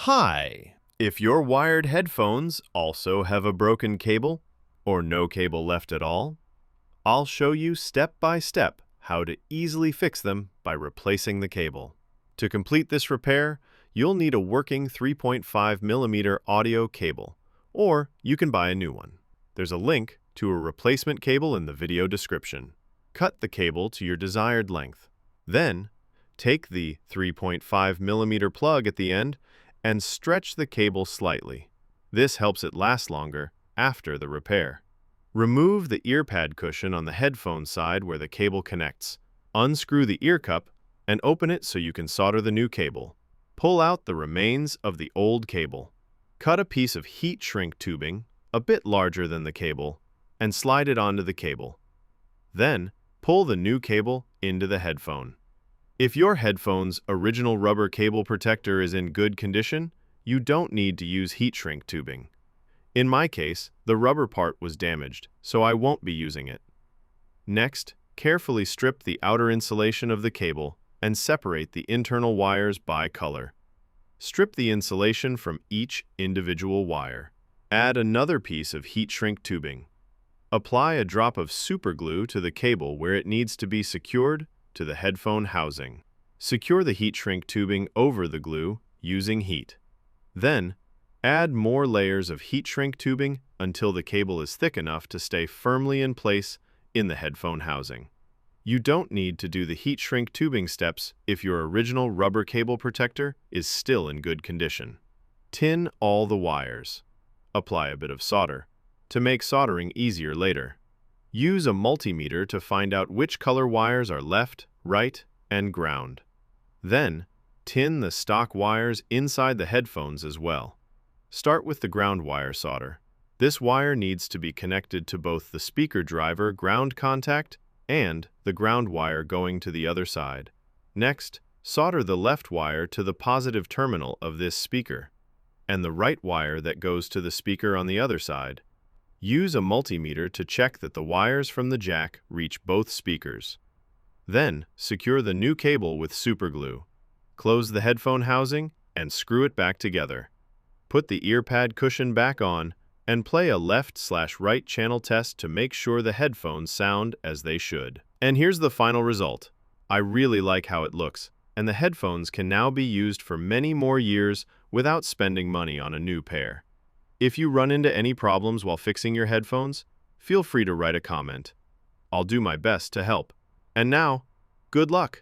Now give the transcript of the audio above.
Hi! If your wired headphones also have a broken cable, or no cable left at all, I'll show you step by step how to easily fix them by replacing the cable. To complete this repair, you'll need a working 3.5mm audio cable, or you can buy a new one. There's a link to a replacement cable in the video description. Cut the cable to your desired length. Then, take the 3.5mm plug at the end and stretch the cable slightly. This helps it last longer after the repair. Remove the ear pad cushion on the headphone side where the cable connects. Unscrew the ear cup and open it so you can solder the new cable. Pull out the remains of the old cable. Cut a piece of heat shrink tubing, a bit larger than the cable, and slide it onto the cable. Then, pull the new cable into the headphone. If your headphone's original rubber cable protector is in good condition, you don't need to use heat shrink tubing. In my case, the rubber part was damaged, so I won't be using it. Next, carefully strip the outer insulation of the cable and separate the internal wires by color. Strip the insulation from each individual wire. Add another piece of heat shrink tubing. Apply a drop of super glue to the cable where it needs to be secured to the headphone housing. Secure the heat shrink tubing over the glue using heat. Then, add more layers of heat shrink tubing until the cable is thick enough to stay firmly in place in the headphone housing. You don't need to do the heat shrink tubing steps if your original rubber cable protector is still in good condition. Tin all the wires. Apply a bit of solder to make soldering easier later. Use a multimeter to find out which color wires are left, right, and ground. Then, tin the stock wires inside the headphones as well. Start with the ground wire solder. This wire needs to be connected to both the speaker driver ground contact and the ground wire going to the other side. Next, solder the left wire to the positive terminal of this speaker, and the right wire that goes to the speaker on the other side. Use a multimeter to check that the wires from the jack reach both speakers. Then, secure the new cable with super glue. Close the headphone housing and screw it back together. Put the ear pad cushion back on and play a left/right channel test to make sure the headphones sound as they should. And here's the final result. I really like how it looks, and the headphones can now be used for many more years without spending money on a new pair. If you run into any problems while fixing your headphones, feel free to write a comment. I'll do my best to help. And now, good luck!